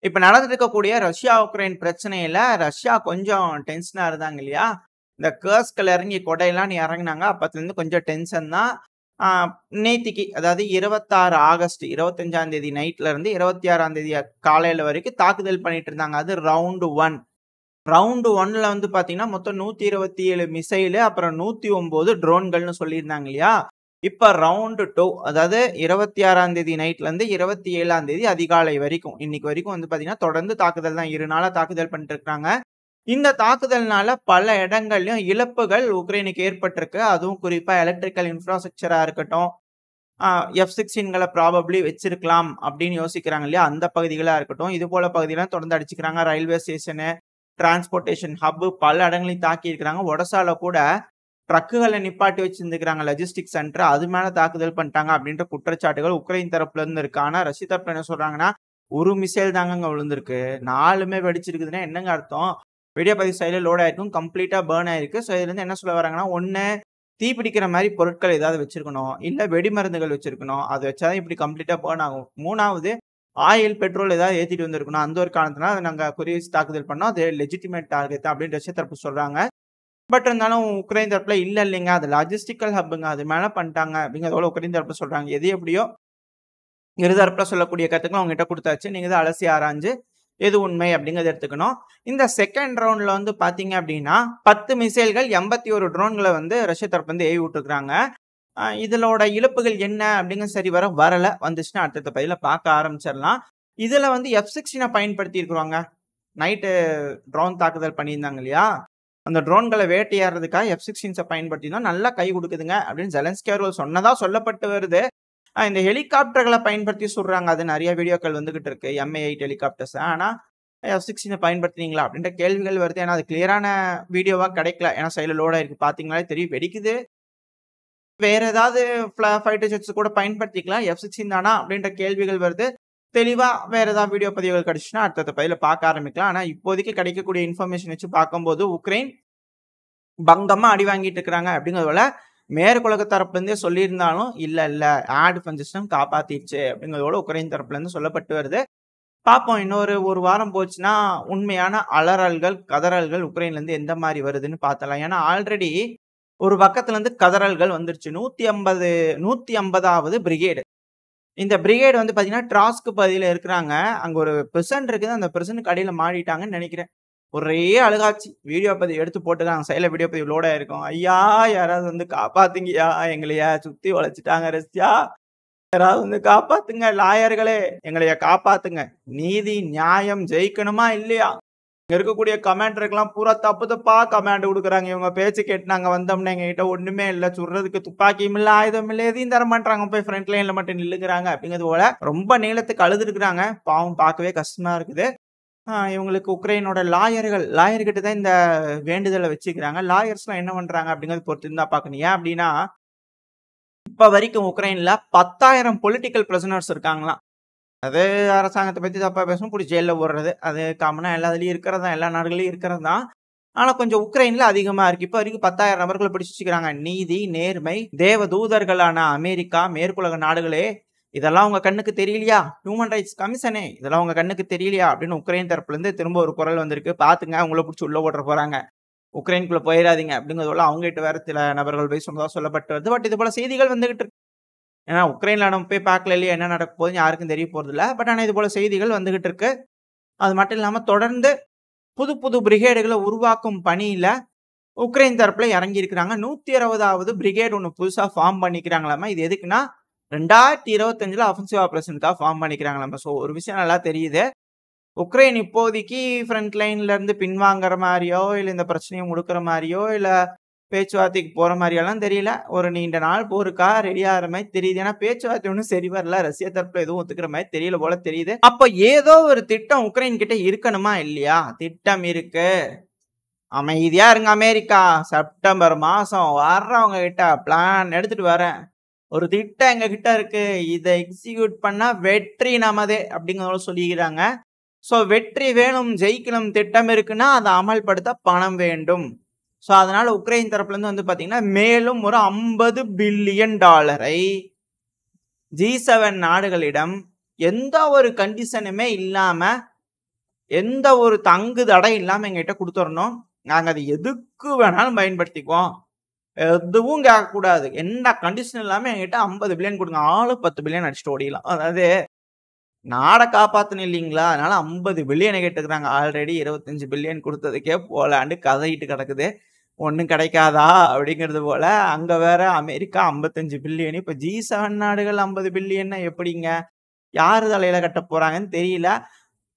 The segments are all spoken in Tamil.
இப்ப நடந்துட்டு இருக்கக்கூடிய ரஷ்யா உக்ரைன் பிரச்சனையில ரஷ்யா கொஞ்சம் டென்ஷனா இருந்தாங்க இல்லையா? இந்த கர்ஸ்க்ல இறங்கி கொடையெல்லாம் இறங்குனாங்க. அப்பத்துலருந்து கொஞ்சம் டென்ஷன் தான். ஆ நேத்திக்கு அதாவது 26 ஆகஸ்ட் 25ஆம் தேதி நைட்ல இருந்து 26ஆம் தேதி காலையில வரைக்கும் தாக்குதல் பண்ணிட்டு இருந்தாங்க. அது ரவுண்ட் 1. ரவுண்ட் 1ல வந்து பார்த்தீங்கன்னா, மொத்தம் 127 மிசைலு, அப்புறம் 109 ட்ரோன்கள்னு சொல்லியிருந்தாங்க இல்லையா? இப்ப ரவுண்ட் 2 அதாவது 26ஆம் தேதி நைட்ல இருந்து 27ஆம் தேதி அதிகாலை வரைக்கும், இன்னைக்கு வரைக்கும் வந்து பார்த்தீங்கன்னா, தொடர்ந்து தாக்குதல் தான். 2 நாளா தாக்குதல் பண்ணிட்டு இருக்காங்க. இந்த தாக்குதல்னால பல இடங்கள்லயும் இழப்புகள் உக்ரைனுக்கு ஏற்பட்டிருக்கு. அதுவும் குறிப்பா எலக்ட்ரிக்கல் இன்ஃப்ராஸ்ட்ரக்சரா இருக்கட்டும், F-16கள ப்ராபப்ளி வச்சிருக்கலாம் அப்படின்னு யோசிக்கிறாங்க இல்லையா? அந்த பகுதிகளா இருக்கட்டும், இது போல பகுதியெல்லாம் தொடர்ந்து அடிச்சுக்கிறாங்க. ரயில்வே ஸ்டேஷனு, டிரான்ஸ்போர்ட்டேஷன் ஹப் பல இடங்களையும் தாக்கி இருக்கிறாங்க. ஒடசால கூட ட்ரக்குகளை நிப்பாட்டி வச்சிருந்துக்கிறாங்க லாஜிஸ்டிக் சென்டர். அது மேல தாக்குதல் பண்ணிட்டாங்க அப்படின்ற குற்றச்சாட்டுகள் உக்ரைன் தரப்புல இருந்து இருக்கு. ஆனா ரஷ்ய தரப்புல என்ன சொல்றாங்கன்னா, ஒரு மிசைல் தாங்க விழுந்திருக்கு, 4மே வெடிச்சிருக்குதுன்னா என்னங்க அர்த்தம்? வீடியோ பதிவு சைடுல லோட் ஆயிருக்கும், கம்ப்ளீட்டா பர்ன் ஆயிருக்கு. ஸோ இதுல இருந்து என்ன சொல்ல வராங்கன்னா, ஒண்ணு தீப்பிடிக்கிற மாதிரி பொருட்கள் ஏதாவது வச்சிருக்கணும், இல்ல வெடிமருந்துகள் வச்சிருக்கணும். அது வச்சாதான் இப்படி கம்ப்ளீட்டா பர்ன் ஆகும். 3வது ஆயில், பெட்ரோல் ஏதாவது ஏத்திட்டு வந்திருக்கணும். அந்த ஒரு காரணத்தினால நாங்க குறி வச்சு தாக்குதல் பண்ணோம். அது லெஜிட்டிமேட் டார்கெட் தான் அப்படின்னு ரஷ்ய தரப்பு சொல்றாங்க. பட் இருந்தாலும் உக்ரைன் தரப்புல இல்லைங்க, அது லாஜிஸ்டிக்கல் ஹப்புங்க, அது மேல பண்ணிட்டாங்க அப்படிங்கிறதோட உக்ரைன் தரப்புல சொல்றாங்க. எது எப்படியோ இருதரப்புல சொல்லக்கூடிய கருத்துக்கள் அவங்க கிட்ட கொடுத்தாச்சு. நீங்க தான் அலசி ஆராய்ஞ்சு எது உண்மை அப்படிங்கறத எடுத்துக்கணும். இந்த செகண்ட் ரவுண்ட்ல வந்து பாத்தீங்க அப்படின்னா 10 மிசைல்கள் 81 ட்ரோன்களை வந்து ரஷ்ய தரப்பு வந்து ஏவி விட்டுருக்காங்க. இதோட இழப்புகள் என்ன அப்படிங்கிற சரி வரல. வந்துச்சுன்னா அடுத்த பதில பார்க்க ஆரம்பிச்சிடலாம். இதுல வந்து F-16 பயன்படுத்தி இருக்கிறாங்க. நைட்டு ட்ரோன் தாக்குதல் பண்ணியிருந்தாங்க இல்லையா? அந்த ட்ரோன்களை வேட்டையாடுறதுக்காக F-16 பயன்படுத்தி தான் நல்லா கை கொடுக்குதுங்க அப்படின்னு ஜெலன்ஸ்கி அவர்கள் சொன்னதா சொல்லப்பட்டு வருது. இந்த ஹெலிகாப்டர்களை பயன்படுத்தி சொல்றாங்க. அது நிறைய வீடியோக்கள் வந்துகிட்டு இருக்கு, MA-8 ஹெலிகாப்டர்ஸ். ஆனா F-16 பயன்படுத்தினீங்களா அப்படின்ற கேள்விகள் வருது. ஏன்னா அது கிளியரான வீடியோவா கிடைக்கல. ஏன்னா சைடுல லோட் ஆயிருக்கு, பாத்தீங்கன்னாலே தெரியும் வெடிக்குது. வேற ஏதாவது ஃபைட்டர் ஜெட்ஸ் கூட பயன்படுத்திக்கலாம், F-16 தானா அப்படின்ற கேள்விகள் வருது. தெளிவா வேற ஏதாவது வீடியோ பதிவுகள் கிடைச்சுன்னா அடுத்த பதில பார்க்க ஆரம்பிக்கலாம். ஆனா இப்போதைக்கு கிடைக்கக்கூடிய இன்ஃபர்மேஷன் வச்சு பார்க்கும்போது உக்ரைன் பங்கமா அடி வாங்கிட்டு இருக்கிறாங்க அப்படிங்கிறதுல மேற்குலக தரப்புல இருந்தே சொல்லியிருந்தாலும் இல்ல ஏர் டிஃபென்ஸ் சிஸ்டம் காப்பாத்திடுச்சு அப்படிங்கிறதோட உக்ரைன் தரப்புல இருந்து சொல்லப்பட்டு வருது. பார்ப்போம், இன்னொரு ஒரு வாரம் போச்சுன்னா உண்மையான அலறல்கள் கதறல்கள் உக்ரைன்ல இருந்து எந்த மாதிரி வருதுன்னு பார்த்தலாம். ஏன்னா ஆல்ரெடி ஒரு பக்கத்துல இருந்து கதறல்கள் வந்துருச்சு. 150வது பிரிகேடு. இந்த பிரிகேடு வந்து பாத்தீங்கன்னா ட்ராஸ்க் பகுதியில இருக்கிறாங்க. அங்க ஒரு பிரசன்ட் இருக்குது, அந்த பிரசன்ட்க்கு அடியில மாடிட்டாங்கன்னு நினைக்கிறேன். ஒரே அழுகாச்சு. வீடியோ பதிவு எடுத்து போட்டுருக்காங்க. சைடுல வீடியோ பதிவு லோட் ஆயிருக்கும். ஐயா யாராவது வந்து காப்பாத்துங்கய்யா, எங்களையா சுத்தி வளைச்சிட்டாங்க ரஷ்யா, யாராவது வந்து காப்பாத்துங்க, லாயர்களே எங்களைய காப்பாத்துங்க. நீதி நியாயம் ஜெயிக்கணுமா இல்லையா? இங்க இருக்கக்கூடிய கமாண்டருக்கெல்லாம் பூரா தப்பு தப்பா கமாண்ட் கொடுக்குறாங்க. இவங்க பேச்சு கேட்டு நாங்க வந்தோம்னா எங்க கிட்ட ஒண்ணுமே இல்ல, சுடுறதுக்கு துப்பாக்கியும் இல்ல, ஆயுதம் இல்ல, எதையும் தர மாட்டாங்க, போய் ஃப்ரண்ட் லைன்ல மட்டும் நில்லுங்கிறாங்க அப்படிங்கிறது போல ரொம்ப நீளத்துக்கு அழுது இருக்கிறாங்க. பாவம், பார்க்கவே கஷ்டமா இருக்குது. இவங்களுக்கு உக்ரைனோட லாயர்கிட்ட தான் இந்த வேண்டுதலை வச்சுக்கிறாங்க. லாயர்ஸ்லாம் என்ன பண்றாங்க அப்படிங்கிறது பொறுத்து இருந்தா பார்க்கணும். ஏன் அப்படின்னா இப்ப வரைக்கும் உக்ரைன்ல 10,000 பொலிட்டிக்கல் பிரிசனர்ஸ் இருக்காங்களாம். அது அரசாங்கத்தை பத்தி தப்பா பேசணும், புடிச்சு ஜெயில போடுறது, அது காமனா எல்லா இதுலயும் இருக்கிறது தான், எல்லா நாடுகளையும் இருக்கிறது தான். ஆனா கொஞ்சம் உக்ரைன்ல அதிகமா இருக்கு. இப்ப வரைக்கும் 10,000 நபர்களை பிடிச்சு வச்சுக்கிறாங்க. நீதி நேர்மை தேவ தூதர்களான அமெரிக்கா மேற்குலக நாடுகளே, இதெல்லாம் உங்க கண்ணுக்கு தெரியலையா? ஹியூமன் ரைட்ஸ் கமிஷனே, இதெல்லாம் உங்க கண்ணுக்கு தெரியலையா அப்படின்னு உக்ரைன் தரப்புல இருந்து திரும்ப ஒரு குரல் வந்திருக்கு. பாத்துங்க, உங்களை பிடிச்சி உள்ள ஓட்டுற போறாங்க, உக்ரைனுக்குள்ள போயிடாதீங்க அப்படிங்கிறதோட அவங்க கிட்ட வேற சில நபர்கள் போய் சொன்னதா சொல்லப்பட்டு வருது. பட் இது போல செய்திகள் வந்துகிட்டு இருக்கு. ஏன்னா உக்ரைன்ல நம்ம போய் பார்க்கல இல்லையா, என்ன நடக்க போகுதுன்னு யாருக்கும் தெரிய போறது இல்ல. பட் ஆனா இது போல செய்திகள் வந்துகிட்டு இருக்கு. அது மட்டும் இல்லாம தொடர்ந்து புது புது பிரிகேடுகளை உருவாக்கும் பணியில உக்ரைன் தரப்புல இறங்கி இருக்கிறாங்க. 160வது பிரிகேட் ஒண்ணு புதுசா ஃபார்ம் பண்ணிக்கிறாங்களாமா. இது எதுக்குன்னா 2025ல அஃபென்சிவ் ஆபரேஷனுக்காக ஃபார்ம் பண்ணிக்கிறாங்களாமா. ஸோ ஒரு விஷயம் நல்லா தெரியுது, உக்ரைன் இப்போதைக்கு ஃப்ரண்ட் லைன்ல இருந்து பின்வாங்குற மாதிரியோ இல்ல இந்த பிரச்சனையை முடுக்கிற மாதிரியோ இல்ல பேச்சுவார்த்தைக்கு போற மாதிரியெல்லாம் தெரியல. ஒரு நீண்ட நாள் போருக்கா ரெடி ஆகிற மாதிரி தெரியுது. ஏன்னா பேச்சுவார்த்தை ஒன்றும் சரி வரல, ரஷ்ய தரப்புல எதுவும் ஒத்துக்கிற மாதிரி தெரியல போல தெரியுது. அப்ப ஏதோ ஒரு திட்டம் உக்ரைன் கிட்ட இருக்கணுமா இல்லையா? திட்டம் இருக்கு. அமைதியா இருங்க அமெரிக்கா, செப்டம்பர் மாசம் வர்றவங்க கிட்ட பிளான் எடுத்துட்டு வரேன், ஒரு திட்டம் எங்க கிட்ட இருக்கு, இதை எக்ஸிக்யூட் பண்ணா வெற்றி நமதே அப்படிங்கிறத சொல்லிக்கிறாங்க. ஸோ வெற்றி வேணும், ஜெயிக்கணும், திட்டம் இருக்குன்னா அதை அமல்படுத்த பணம் வேண்டும். ஸோ அதனால உக்ரைன் தரப்புல இருந்து வந்து பாத்தீங்கன்னா மேலும் ஒரு $50 பில்லியன் G7 நாடுகளிடம் எந்த ஒரு கண்டிஷனுமே இல்லாம எந்த ஒரு தங்கு தடை இல்லாம எங்ககிட்ட குடுத்துறணும். நாங்க அத எதுக்கு வேணாலும் பயன்படுத்திக்குவோம். எதுவும் கேட்கக்கூடாது. எந்த கண்டிஷன் இல்லாம என்கிட்ட 50 பில்லியன் குடுங்க. ஆளு 10 பில்லியன் அடிச்சுட்டு ஓடிடலாம். அதாவது நாட காப்பாத்தணும் இல்லீங்களா? அதனால 50 பில்லியன் கேட்டுருக்காங்க. ஆல்ரெடி 25 பில்லியன் குடுத்ததுக்கே போலான்ட்டு கதறிட்டு கிடக்குது. ஒண்ணும் கிடைக்காதா? அப்படிங்கிறது போல. அங்க வேற அமெரிக்கா 55 பில்லியன். இப்ப G7 நாடுகள் 50 பில்லியன்னா எப்படிங்க? யாரு தலையில கட்டப் போறாங்கன்னு தெரியல.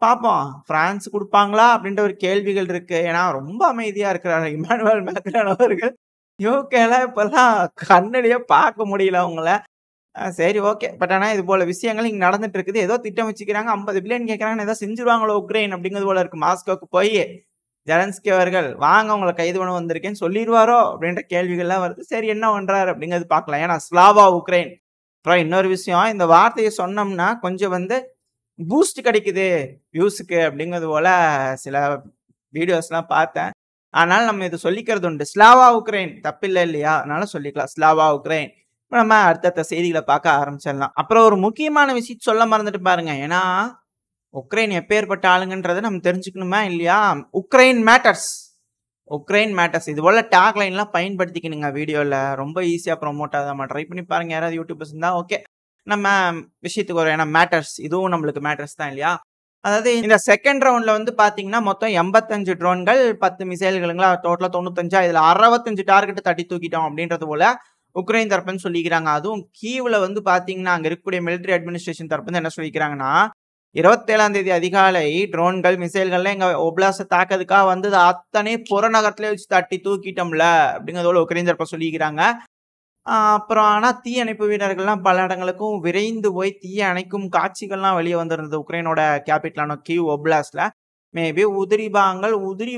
பாப்போம். பிரான்ஸ் குடுப்பாங்களா? அப்படின்ற ஒரு கேள்விகள் இருக்கு. ஏன்னா ரொம்ப அமைதியா இருக்கிறாரு இம்மானுவேல் மேக்ரான் அவர்கள். யுகேல இப்பல்லாம் கண்ணுலயே பார்க்க முடியல அவங்கள. சரி ஓகே. பட் ஆனா இது போல விஷயங்கள் இங்க நடந்துட்டு இருக்குது. ஏதோ திட்டம் வச்சுக்கிறாங்க. 50 பில்லியன் கேட்கறாங்கன்னு ஏதோ செஞ்சுருவாங்களோ உக்ரைன் அப்படிங்கிறது போல இருக்கு. மாஸ்கோவுக்கு போயி ஜெலன்ஸ்கி அவர்கள் வாங்க உங்கள கைது பண்ண வந்திருக்கேன்னு சொல்லிருவாரோ அப்படின்ற கேள்விகள்லாம் வருது. சரி என்ன பண்றாரு அப்படிங்கிறது பார்க்கலாம். ஏன்னா ஸ்லாவா உக்ரைன். அப்புறம் இன்னொரு விஷயம் இந்த வார்த்தைய சொன்னோம்னா கொஞ்சம் வந்து பூஸ்ட் கிடைக்குது வியூஸுக்கு அப்படிங்கிறது போல சில வீடியோஸ்லாம் பார்த்தேன். அதனால நம்ம இத சொல்லிக்கிறது உண்டு. ஸ்லாவா உக்ரைன் தப்பில்ல இல்லையா? அதனால சொல்லிக்கலாம். Slava Ukraine. இப்ப நம்ம அடுத்தடுத்த செய்திகள பார்க்க ஆரம்பிச்சிடலாம். அப்புறம் ஒரு முக்கியமான விஷயத்த சொல்ல மறந்துட்டு பாருங்க. ஏன்னா, உக்ரைன் எப்பேர்ப்பட்ட ஆளுங்கன்றத நம்ம தெரிஞ்சுக்கணுமா இல்லையா? Ukraine matters. Ukraine matters. இது போல டேக்லைன்லாம் பயன்படுத்திக்கணுங்க வீடியோல. ரொம்ப ஈஸியா ப்ரமோட் ஆகாம ட்ரை பண்ணி பாருங்க. யாராவது யூடியூபர்ஸ் இருந்தா ஓகே. நம்ம விஷயத்துக்கு வரும். ஏன்னா மேட்டர்ஸ். இதுவும் நம்மளுக்கு மேட்டர்ஸ் தான் இல்லையா? அதாவது இந்த செகண்ட் ரவுண்ட்ல வந்து பார்த்தீங்கன்னா, மொத்தம் 85 ட்ரோன்கள், 10 மிசைல்களுங்களா டோட்டலா 95 இதுல 65 டார்கெட்ட தட்டி தூக்கிட்டோம் அப்படின்றது போல உக்ரைன் தரப்புன்னு சொல்லிக்கிறாங்க. அதுவும் கீவ்ல வந்து பார்த்தீங்கன்னா, அங்க இருக்கக்கூடிய மிலிட்டரி அட்மினிஸ்ட்ரேஷன் தரப்பு வந்து என்ன சொல்லிக்கிறாங்கன்னா, 27ஆம் தேதி அதிகாலை ட்ரோன்கள், மிசைல்கள்லாம் எங்க ஒப்லாஸ்ட்ட தாக்குறதுக்காக வந்தது அத்தனை புறநகரத்திலே வச்சு தட்டி தூக்கிட்டோம்ல அப்படிங்கிறத போல உக்ரைன் தரப்பு சொல்லிக்கிறாங்க. அப்புறம் ஆனா தீயணைப்பு வீரர்கள்லாம் பல இடங்களுக்கும் விரைந்து போய் தீய அணைக்கும் காட்சிகள்லாம் வெளிய வந்திருந்தது. உக்ரைனோட கேபிட்டலான கீவ் ஒப்லாஸ்ட்ல. மேபி உதிரி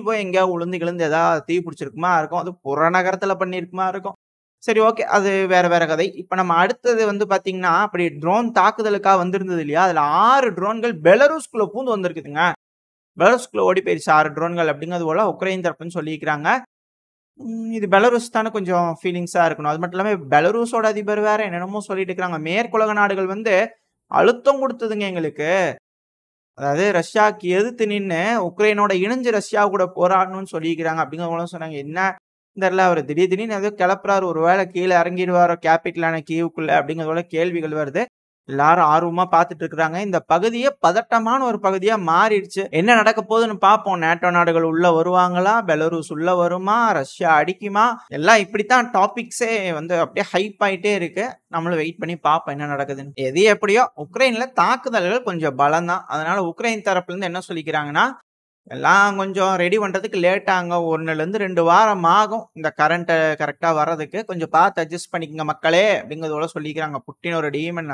போய் எங்கேயாவது உழுந்து கிழுந்து ஏதாவது தீ பிடிச்சிருக்குமா இருக்கும். அது புறநகரத்துல பண்ணியிருக்குமா இருக்கும். சரி ஓகே. அது வேற வேற கதை. இப்ப நம்ம அடுத்தது வந்து பார்த்தீங்கன்னா, அப்படி ட்ரோன் தாக்குதலுக்காக வந்திருந்தது இல்லையா? அதுல 6 ட்ரோன்கள் பெலருஸ்குள்ள பூந்து வந்திருக்குதுங்க. பெலருஸ்குள்ள ஓடி போயிருச்சு 6 ட்ரோன்கள் அப்படிங்கிறது போல உக்ரைன் தரப்புன்னு சொல்லியிருக்கிறாங்க. இது பெலருஸ் தானே கொஞ்சம் ஃபீலிங்ஸா இருக்கணும். அது மட்டும் இல்லாம பெலருஸோட அதிபர் வேற என்னென்னமோ சொல்லிட்டு இருக்கிறாங்க. மேற்குலக நாடுகள் வந்து அழுத்தம் குடுத்ததுங்க எங்களுக்கு. அதாவது ரஷ்யாவுக்கு எதிர்த்து நின்னு உக்ரைனோட இணைஞ்சு ரஷ்யா கூட போராடணும்னு சொல்லியிருக்கிறாங்க அப்படிங்கிறது போல சொன்னாங்க. என்ன தெரியல அவரு திடீர்னு ஏதோ கிளப்புறாரு. ஒரு வேளை கீழ இறங்கிடுவாரோ கேபிட்டலான கீவுக்குள்ள அப்படிங்கிறது போல கேள்விகள் வருது. எல்லாரும் ஆர்வமா பார்த்துட்டு இருக்கிறாங்க. இந்த பகுதியே பதட்டமான ஒரு பகுதியா மாறிடுச்சு. என்ன நடக்க போகுதுன்னு பார்ப்போம். நேட்டோ நாடுகள் உள்ள வருவாங்களா? பெலருஸ் உள்ள வருமா? ரஷ்யா அடிக்குமா? எல்லாம் இப்படித்தான் டாபிக்ஸே வந்து அப்படியே ஹைப் ஆயிட்டே இருக்கு. நம்மளும் வெயிட் பண்ணி பார்ப்போம் என்ன நடக்குதுன்னு. எது எப்படியோ உக்ரைன்ல தாக்குதல்கள் கொஞ்சம் பலம் தான். அதனால உக்ரைன் தரப்புல இருந்து என்ன சொல்லிக்கிறாங்கன்னா, எல்லாம் கொஞ்சம் ரெடி பண்றதுக்கு லேட் ஆகுங்க. 1லேருந்து 2 வாரம் ஆகும். இந்த கரண்ட் கரெக்ட்டா வர்றதுக்கு. கொஞ்சம் பார்த்து அட்ஜஸ்ட் பண்ணிக்கங்க மக்களே! அப்படிங்கிறது போல சொல்லிக்கிறாங்க. புட்டின் ஒரு டீமன்.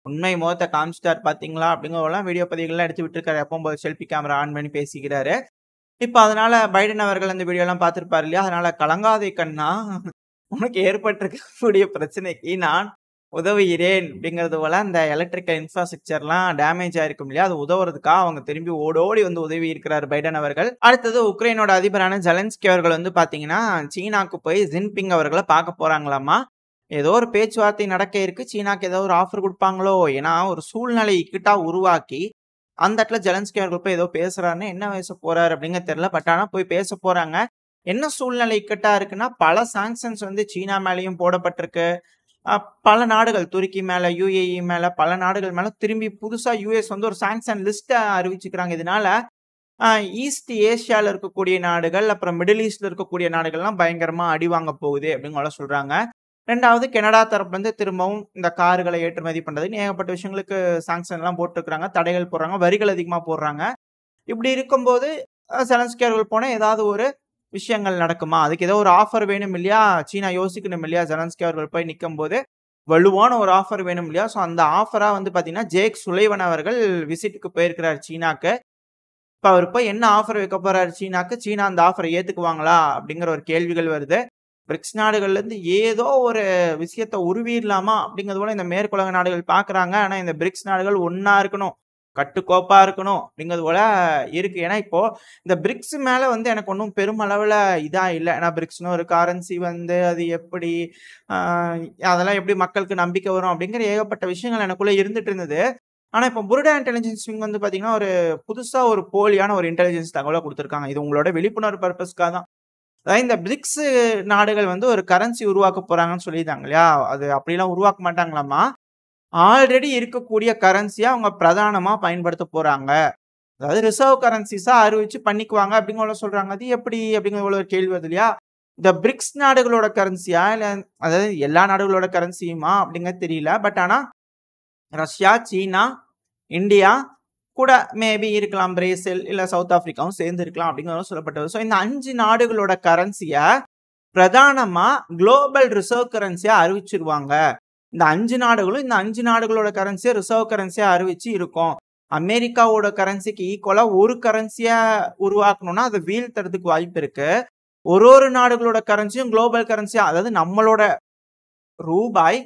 உண்மை முகத்த காமிச்சிட்டார் பார்த்தீங்களா? அப்படிங்கிறதெல்லாம் வீடியோ பதிவுகள்லாம் எடுத்து விட்டுருக்காரு. எப்பவும் போல செல்ஃபி கேமரா ஆன் பண்ணி பேசிக்கிறாரு. இப்ப அதனால பைடன் அவர்கள் அந்த வீடியோலாம் பார்த்திருப்பாரு இல்லையா? அதனால கலங்காதே கண்ணா! உனக்கு ஏற்பட்டிருக்கக்கூடிய பிரச்சனைக்கு நான் உதவுகிறேன் அப்படிங்கிறது போல அந்த எலக்ட்ரிக்கல் இன்ஃப்ராஸ்ட்ரக்சர்லாம் டேமேஜ் ஆயிருக்கும் இல்லையா? அது உதவுறதுக்காக அவங்க திரும்பி ஓடோடி வந்து உதவி இருக்கிறார் பைடன் அவர்கள். அடுத்தது உக்ரைனோட அதிபரான ஜெலன்ஸ்கி அவர்கள் வந்து பார்த்தீங்கன்னா, சீனாக்கு போய் ஜின்பிங் அவர்கள பார்க்க போறாங்களாமா. ஏதோ ஒரு பேச்சுவார்த்தை நடக்க இருக்கு. சீனாக்கு ஏதோ ஒரு ஆஃபர் குடுப்பாங்களோ! ஏன்னா ஒரு சூழ்நிலை இக்கட்டா உருவாக்கி, அந்த இடத்துல ஜெலன்ஸ்கி அவர்கள் போய் ஏதோ பேசுறாருன்னு, என்ன பேச போறாரு அப்படிங்கிறது தெரியல. பட் ஆனா போய் பேச போறாங்க. என்ன சூழ்நிலை இக்கட்டா இருக்குன்னா, பல சாங்ஷன்ஸ் வந்து சீனா மேலயும் போடப்பட்டிருக்கு. பல நாடுகள் துருக்கி மேல, UAE மேல பல நாடுகள் மேல திரும்பி புதுசா US வந்து ஒரு சாங்ஷன் லிஸ்ட்ட அறிவிச்சுக்கிறாங்க. இதனால அ ஈஸ்ட் ஏசியால இருக்கக்கூடிய நாடுகள், அப்புறம் மிடில் ஈஸ்ட்ல இருக்கக்கூடிய நாடுகள்லாம் பயங்கரமா அடி வாங்க போகுது அப்படின்னு போல சொல்றாங்க. 2வது கனடா தரப்புல இருந்து திரும்பவும் இந்த கார்களை ஏற்றுமதி பண்றதுன்னு ஏகப்பட்ட விஷயங்களுக்கு சாங்ஷன்லாம் போட்டுருக்காங்க. தடைகள் போடுறாங்க. வரிகள் அதிகமா போடுறாங்க. இப்படி இருக்கும்போது செலன்ஸ்கி அவர்கள் போனா ஏதாவது ஒரு விஷயங்கள் நடக்குமா? அதுக்கு ஏதோ ஒரு ஆஃபர் வேணும் இல்லையா? சீனா யோசிக்கணும் இல்லையா? ஜெலன்ஸ்கி அவர்கள் போய் நிக்கும்போது, வலுவான ஒரு ஆஃபர் வேணும் இல்லையா? ஸோ அந்த ஆஃபரா வந்து பார்த்தீங்கன்னா, ஜேக் சுலைவன் அவர்கள் விசிட்டுக்கு போயிருக்கிறார் சீனாக்கு. இப்ப அவரு போய் என்ன ஆஃபர் வைக்க போறாரு சீனாக்கு? சீனா அந்த ஆஃபர ஏத்துக்குவாங்களா? அப்படிங்கிற ஒரு கேள்விகள் வருது. பிரிக்ஸ் நாடுகள்ல இருந்து ஏதோ ஒரு விஷயத்த உருவிடலாமா? அப்படிங்கிறது போல இந்த மேற்குலக நாடுகள் பார்க்குறாங்க. ஆனா இந்த பிரிக்ஸ் நாடுகள் ஒண்ணா இருக்கணும். கட்டுக்கோப்பா இருக்கணும் அப்படிங்கிறது போல இருக்கு. ஏன்னா இப்போ இந்த பிரிக்ஸ் மேல வந்து எனக்கு ஒண்ணும் பெருமளவுல இதா இல்ல. ஏன்னா பிரிக்ஸ்ன்னு ஒரு கரன்சி வந்து அது எப்படி அ அதெல்லாம் எப்படி மக்களுக்கு நம்பிக்கை வரும் அப்படிங்கிற ஏகப்பட்ட விஷயங்கள் எனக்குள்ள இருந்துட்டு இருந்தது. ஆனா இப்ப புருடா இன்டெலிஜென்ஸ் விங் வந்து பாத்தீங்கன்னா, புதுசா ஒரு போலியான ஒரு இன்டெலிஜென்ஸ் தகவல குடுத்திருக்காங்க. இது உங்களோட விழிப்புணர்வு பர்ப்பஸ்க்காக தான். அதாவது இந்த பிரிக்ஸ் நாடுகள் வந்து ஒரு கரன்சி உருவாக்க போறாங்கன்னு சொல்லியிருந்தாங்க இல்லையா? அது அப்படிலாம் உருவாக்க மாட்டாங்களாமா. ஆல்ரெடி இருக்கக்கூடிய கரன்சிய அவங்க பிரதானமா பயன்படுத்த போறாங்க. அதாவது ரிசர்வ் கரன்சிஸா அறிவிச்சு பண்ணிக்குவாங்க அப்படிங்கிற சொல்றாங்க. அது எப்படி அப்படிங்கிற ஒரு கேள்வி வருது இல்லையா? இந்த பிரிக்ஸ் நாடுகளோட கரன்சியா? இல்ல அதாவது எல்லா நாடுகளோட கரன்சியுமா அப்படிங்கிறது தெரியல. பட் ஆனா ரஷ்யா, சீனா, இந்தியா கூட மேபி இருக்கலாம். பிரேசில் இல்ல சவுத் ஆப்பிரிக்காவும் சேர்ந்து இருக்கலாம் அப்படிங்கிறது சொல்லப்பட்டது. ஸோ இந்த 5 நாடுகளோட கரன்சிய பிரதானமா குளோபல் ரிசர்வ் கரன்சியா அறிவிச்சிருவாங்க. இந்த 5 நாடுகளும் இந்த 5 நாடுகளோட கரன்சிய ரிசர்வ் கரன்சியா அறிவிச்சு இருக்கும். அமெரிக்காவோட கரன்சிக்கு ஈக்குவலா ஒரு கரன்சியா உருவாக்கணும்னா அதை வீழ்த்துறதுக்கு வாய்ப்பு இருக்கு. ஒரு நாடுகளோட கரன்சியும் குளோபல் கரன்சியா, அதாவது நம்மளோட ரூபாய்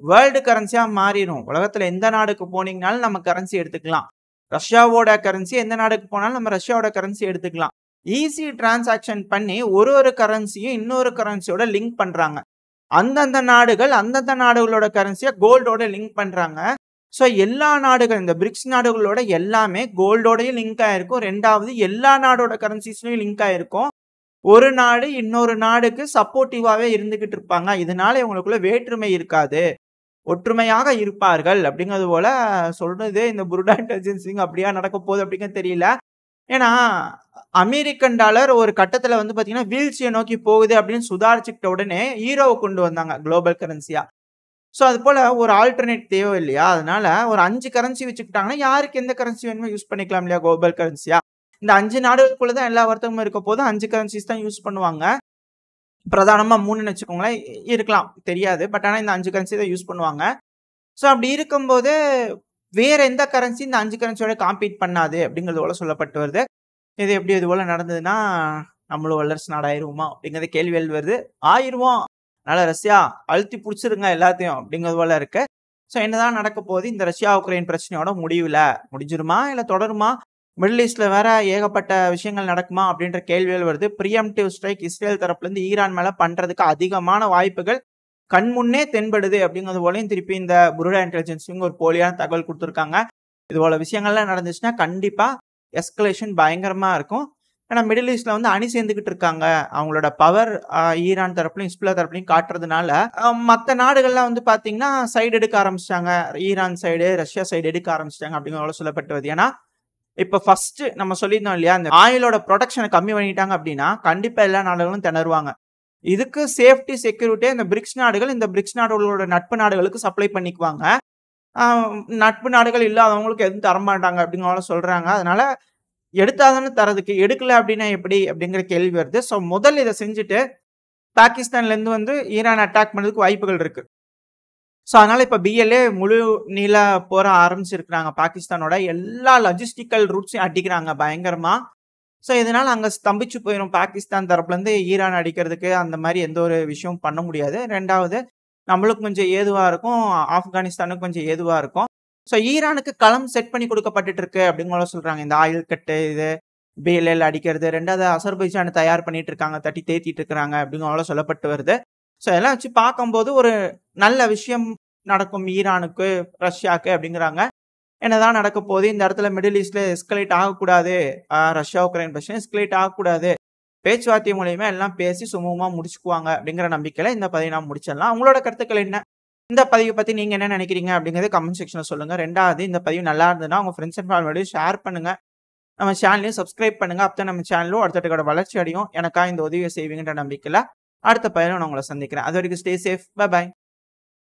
வேர்ல்டு கரன்சியா மாறிடும். உலகத்துல எந்த நாடுக்கு போனீங்கனாலும் நம்ம கரன்சி எடுத்துக்கலாம். ரஷ்யாவோட கரன்சி எந்த நாடுக்கு போனாலும் நம்ம ரஷ்யாவோட கரன்சி எடுத்துக்கலாம். ஈஸி டிரான்சாக்ஷன் பண்ணி ஒரு கரன்சியும் இன்னொரு கரன்சியோட லிங்க் பண்றாங்க. அந்தந்த நாடுகள் அந்தந்த நாடுகளோட கரன்சியை கோல்டோட லிங்க் பண்றாங்க. ஸோ எல்லா நாடுகள் இந்த பிரிக்ஸ் நாடுகளோட எல்லாமே கோல்டோடயும் லிங்க் ஆயிருக்கும். ரெண்டாவது எல்லா நாடோட கரன்சிஸ்லயும் லிங்க் ஆயிருக்கும். ஒரு நாடு இன்னொரு நாடுக்கு சப்போர்ட்டிவாவே இருந்துகிட்டு இருப்பாங்க. இதனால இவங்களுக்குள்ள வேற்றுமை இருக்காது, ஒற்றுமையாக இருப்பார்கள் அப்படிங்கிறது போல சொல்றது இந்த புருடா இன்டெலிஜென்ஸ் விங். அப்படியா நடக்க போகுது அப்படிங்கிறது தெரியல. ஏன்னா அமெரிக்கன் டாலர் ஒரு கட்டத்துல வந்து பாத்தீங்கன்னா வீழ்ச்சியை நோக்கி போகுது அப்படின்னு சுதாரிச்சுக்கிட்ட உடனே ஈரோவை கொண்டு வந்தாங்க குளோபல் கரன்சியா. ஸோ அது போல ஒரு ஆல்டர்னேட் தேவை இல்லையா? அதனால ஒரு 5 கரன்சி வச்சுக்கிட்டாங்கன்னா யாருக்கு எந்த கரன்சி வேணுமோ யூஸ் பண்ணிக்கலாம் இல்லையா? குளோபல் கரன்சியா இந்த 5 நாடுகளுக்குள்ள தான் எல்லா வர்த்தகமும் இருக்க போது 5 கரன்சிஸ் தான் யூஸ் பண்ணுவாங்க. பிரதானமா 3ன்னு வச்சுக்கோங்களேன், இருக்கலாம் தெரியாது. பட் ஆனா இந்த 5 கரன்சி தான் யூஸ் பண்ணுவாங்க. ஸோ அப்படி இருக்கும்போது வேற எந்த கரன்சி இந்த 5 கரன்சியோட காம்பீட் பண்ணாது அப்படிங்கிறது போல சொல்லப்பட்டு வருது. இது எப்படி இது போல நடந்ததுன்னா நம்மளும் வல்லரசு நாடு ஆயிருவோமா அப்படிங்கிற கேள்விகள் வருது. ஆயிருவோம். அதனால ரஷ்யா அழுத்தி பிடிச்சிருங்க எல்லாத்தையும் அப்படிங்கிறது போல இருக்கு. ஸோ என்னதான் நடக்க போகுது? இந்த ரஷ்யா உக்ரைன் பிரச்சனையோட முடிவுல முடிஞ்சிருமா இல்ல தொடருமா? மிடில் ஈஸ்ட்ல வேற ஏகப்பட்ட விஷயங்கள் நடக்குமா அப்படின்ற கேள்விகள் வருது. பிரிஎம்டிவ் ஸ்ட்ரைக் இஸ்ரேல் தரப்புல இருந்து ஈரான் மேல பண்றதுக்கு அதிகமான வாய்ப்புகள் கண்முன்னே தென்படுது அப்படிங்கிறது போலையும் திருப்பி இந்த புருடா இன்டெலிஜென்ஸ் ஒரு போலியான தகவல் கொடுத்துருக்காங்க. இது போல விஷயங்கள்லாம் நடந்துச்சுன்னா கண்டிப்பா எஸ்கலேஷன் பயங்கரமா இருக்கும். ஏன்னா மிடில் ஈஸ்ட்ல வந்து அணி சேர்ந்துகிட்டு இருக்காங்க. அவங்களோட பவர் ஈரான் தரப்புலையும் இஸ்ரேல் தரப்புலையும் காட்டுறதுனால மற்ற நாடுகள்லாம் வந்து பாத்தீங்கன்னா சைடு எடுக்க ஆரம்பிச்சிட்டாங்க. ஈரான் சைடு, ரஷ்யா சைடு எடுக்க ஆரம்பிச்சிட்டாங்க அப்படிங்கிறத சொல்லப்பட்டது. ஏன்னா இப்ப ஃபர்ஸ்ட் நம்ம சொல்லியிருந்தோம் இல்லையா, அந்த ஆயிலோட ப்ரொடக்ஷனை கம்மி பண்ணிட்டாங்க அப்படின்னா கண்டிப்பா எல்லா நாடுகளும் திணறுவாங்க. இதுக்கு சேஃப்டி செக்யூரிட்டியே இந்த பிரிக்ஸ் நாடுகள், இந்த பிரிக்ஸ் நாடுகளோட நட்பு நாடுகளுக்கு சப்ளை பண்ணிக்குவாங்க. நட்பு நாடுகள் இல்லாதவங்களுக்கு எதுவும் தரமாட்டாங்க அப்படிங்கிற சொல்றாங்க. அதனால எடுத்தாதானே தரதுக்கு, எடுக்கல அப்படின்னா எப்படி அப்படிங்கிற கேள்வி வருது. ஸோ முதல் இதை செஞ்சுட்டு பாகிஸ்தான்ல இருந்து வந்து ஈரான் அட்டாக் பண்ணதுக்கு வாய்ப்புகள் இருக்கு. ஸோ அதனால இப்ப பிஎல்ஏ முழு நீள போற ஆரம்பிச்சிருக்கிறாங்க. பாகிஸ்தானோட எல்லா லாஜிஸ்டிக்கல் ரூட்ஸையும் அடிக்கிறாங்க பயங்கரமா. ஸோ இதனால அங்க ஸ்தம்பிச்சு போயிடும். பாகிஸ்தான் தரப்புல இருந்து ஈரான் அடிக்கிறதுக்கு அந்த மாதிரி எந்த ஒரு விஷயமும் பண்ண முடியாது. ரெண்டாவது நம்மளுக்கு கொஞ்சம் ஏதுவா இருக்கும், ஆப்கானிஸ்தானுக்கு கொஞ்சம் ஏதுவா இருக்கும். ஸோ ஈரானுக்கு களம் செட் பண்ணி கொடுக்கப்பட்டுட்டு இருக்கு அப்படிங்கிற சொல்றாங்க. இந்த ஆயில் கட்டு இது பிஎல்ஏல அடிக்கிறது. ரெண்டாவது அசர்பைஜான் தயார் பண்ணிட்டு இருக்காங்க, தட்டி தேத்திட்டு இருக்கிறாங்க அப்படிங்கிற சொல்லப்பட்டு வருது. ஸோ எல்லாம் வச்சு பார்க்கும்போது ஒரு நல்ல விஷயம் நடக்கும் ஈரானுக்கு, ரஷ்யாவுக்கு அப்படிங்கிறாங்க. என்னதான் நடக்க போகுது? இந்த இடத்துல மிடில் ஈஸ்ட்ல எஸ்கலேட் ஆகக்கூடாது, ரஷ்யா உக்ரைன் பிரச்சனை எஸ்கலேட் ஆகக்கூடாது, பேச்சுவார்த்தை மூலியமா எல்லாம் பேசி சுமூகமா முடிச்சுக்குவாங்க அப்படிங்கிற நம்பிக்கையில இந்த பதிவை நாம் முடிச்சிடலாம். உங்களோட கருத்துக்கள் என்ன? இந்த பதிவை பத்தி நீங்க என்ன நினைக்கிறீங்க அப்படிங்கறது கமெண்ட் செக்ஷன்ல சொல்லுங்க. ரெண்டாவது, இந்த பதிவு நல்லா இருந்ததுன்னா உங்க ஃப்ரெண்ட்ஸ் அண்ட் ஃபேமிலியோட ஷேர் பண்ணுங்க. நம்ம சேனலையும் சப்ஸ்கிரைப் பண்ணுங்க. அப்பதான் நம்ம சேனலும் அடுத்தடுத்த வளர்ச்சி அடையும். எனக்கா இந்த உதவியை செய்வீங்கன்ற நம்பிக்கையில அடுத்த பதிவில் நான் உங்களை சந்திக்கிறேன். அது வரைக்கும் ஸ்டே சேஃப். பை.